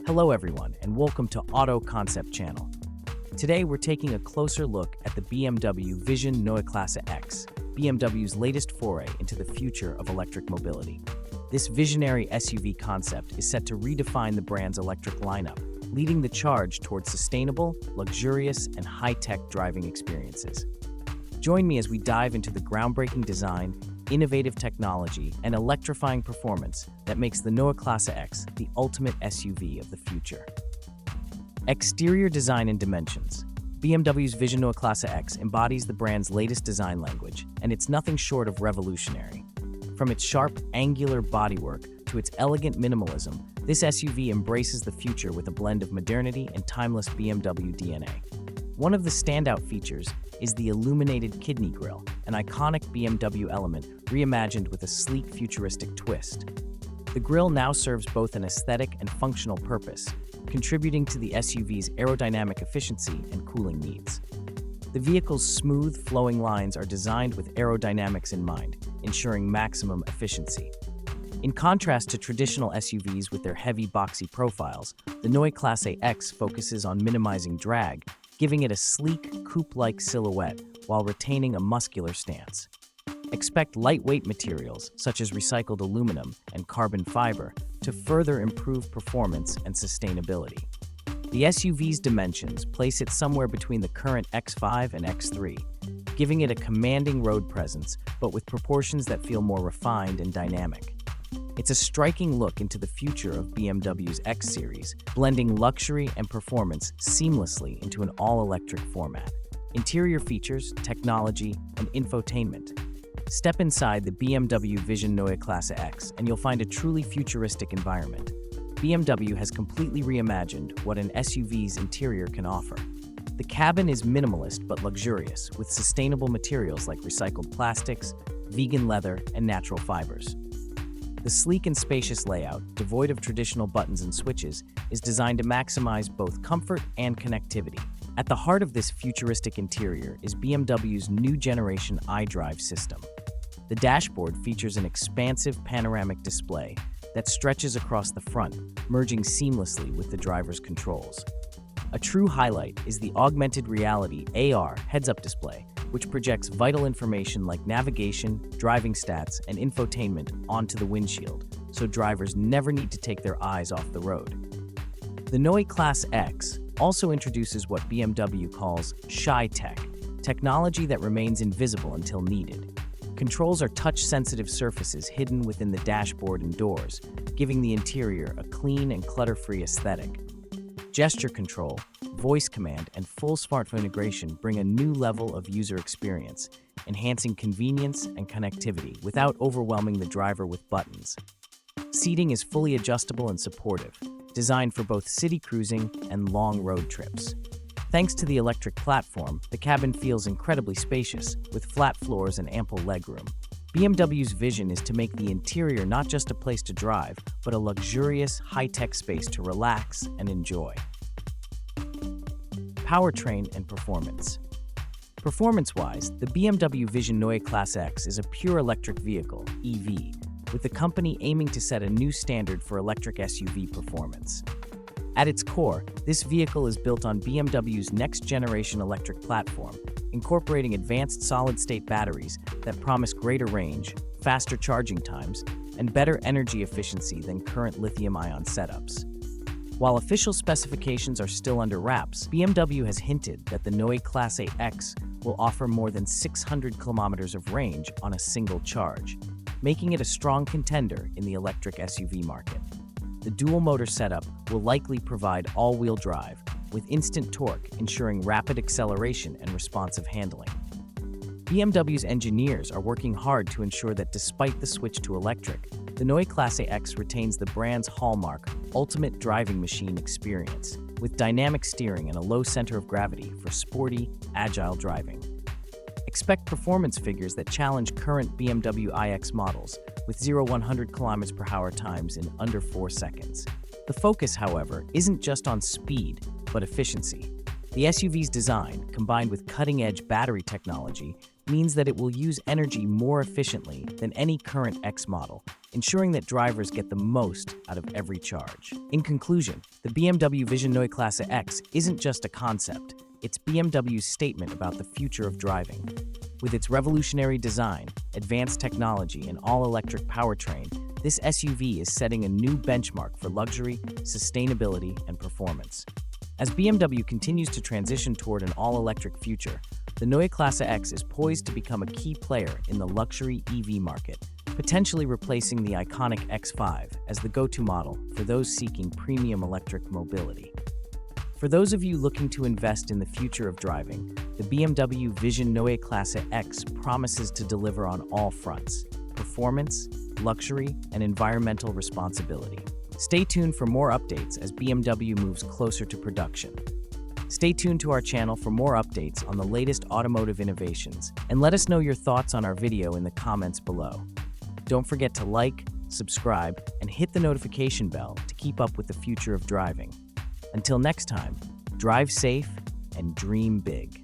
Hello everyone, and welcome to Auto Concept Channel. Today we're taking a closer look at the BMW Vision Neue Klasse X, BMW's latest foray into the future of electric mobility. This visionary SUV concept is set to redefine the brand's electric lineup, leading the charge towards sustainable, luxurious, and high-tech driving experiences. Join me as we dive into the groundbreaking design, innovative technology, and electrifying performance that makes the Neue Klasse X the ultimate SUV of the future. Exterior design and dimensions. BMW's Vision Neue Klasse X embodies the brand's latest design language, and it's nothing short of revolutionary. From its sharp, angular bodywork to its elegant minimalism, this SUV embraces the future with a blend of modernity and timeless BMW DNA. One of the standout features is the illuminated kidney grille, an iconic BMW element reimagined with a sleek, futuristic twist. The grille now serves both an aesthetic and functional purpose, contributing to the SUV's aerodynamic efficiency and cooling needs. The vehicle's smooth, flowing lines are designed with aerodynamics in mind, ensuring maximum efficiency. In contrast to traditional SUVs with their heavy, boxy profiles, the Neue Klasse X focuses on minimizing drag, giving it a sleek, coupe-like silhouette while retaining a muscular stance. Expect lightweight materials, such as recycled aluminum and carbon fiber, to further improve performance and sustainability. The SUV's dimensions place it somewhere between the current X5 and X3, giving it a commanding road presence, but with proportions that feel more refined and dynamic. It's a striking look into the future of BMW's X Series, blending luxury and performance seamlessly into an all-electric format. Interior features, technology, and infotainment. Step inside the BMW Vision Neue Klasse X and you'll find a truly futuristic environment. BMW has completely reimagined what an SUV's interior can offer. The cabin is minimalist but luxurious, with sustainable materials like recycled plastics, vegan leather, and natural fibers. The sleek and spacious layout, devoid of traditional buttons and switches, is designed to maximize both comfort and connectivity. At the heart of this futuristic interior is BMW's new generation iDrive system. The dashboard features an expansive panoramic display that stretches across the front, merging seamlessly with the driver's controls. A true highlight is the augmented reality AR heads-up display, which projects vital information like navigation, driving stats, and infotainment onto the windshield, so drivers never need to take their eyes off the road. The Neue Klasse X also introduces what BMW calls Shy Tech, technology that remains invisible until needed. Controls are touch-sensitive surfaces hidden within the dashboard and doors, giving the interior a clean and clutter-free aesthetic. Gesture control, voice command, and full smartphone integration bring a new level of user experience, enhancing convenience and connectivity without overwhelming the driver with buttons. Seating is fully adjustable and supportive, designed for both city cruising and long road trips. Thanks to the electric platform, the cabin feels incredibly spacious, with flat floors and ample legroom. BMW's vision is to make the interior not just a place to drive, but a luxurious, high-tech space to relax and enjoy. Powertrain and performance. Performance-wise, the BMW Vision Neue Klasse X is a pure electric vehicle, EV, with the company aiming to set a new standard for electric SUV performance. At its core, this vehicle is built on BMW's next-generation electric platform, incorporating advanced solid-state batteries that promise greater range, faster charging times, and better energy efficiency than current lithium-ion setups. While official specifications are still under wraps, BMW has hinted that the Neue Klasse X will offer more than 600 kilometers of range on a single charge, making it a strong contender in the electric SUV market. The dual-motor setup will likely provide all-wheel drive, with instant torque ensuring rapid acceleration and responsive handling. BMW's engineers are working hard to ensure that despite the switch to electric, the Neue Klasse X retains the brand's hallmark, ultimate driving machine experience, with dynamic steering and a low center of gravity for sporty, agile driving. Expect performance figures that challenge current BMW iX models, with 0-100 km/h times in under 4 seconds. The focus, however, isn't just on speed, but efficiency. The SUV's design, combined with cutting-edge battery technology, means that it will use energy more efficiently than any current X model, ensuring that drivers get the most out of every charge. In conclusion, the BMW Vision Neue Klasse X isn't just a concept, it's BMW's statement about the future of driving. With its revolutionary design, advanced technology, and all-electric powertrain, this SUV is setting a new benchmark for luxury, sustainability, and performance. As BMW continues to transition toward an all-electric future, the Neue Klasse X is poised to become a key player in the luxury EV market, potentially replacing the iconic X5 as the go-to model for those seeking premium electric mobility. For those of you looking to invest in the future of driving, the BMW Vision Neue Klasse X promises to deliver on all fronts: performance, luxury, and environmental responsibility. Stay tuned for more updates as BMW moves closer to production. Stay tuned to our channel for more updates on the latest automotive innovations, and let us know your thoughts on our video in the comments below. Don't forget to like, subscribe, and hit the notification bell to keep up with the future of driving. Until next time, drive safe and dream big.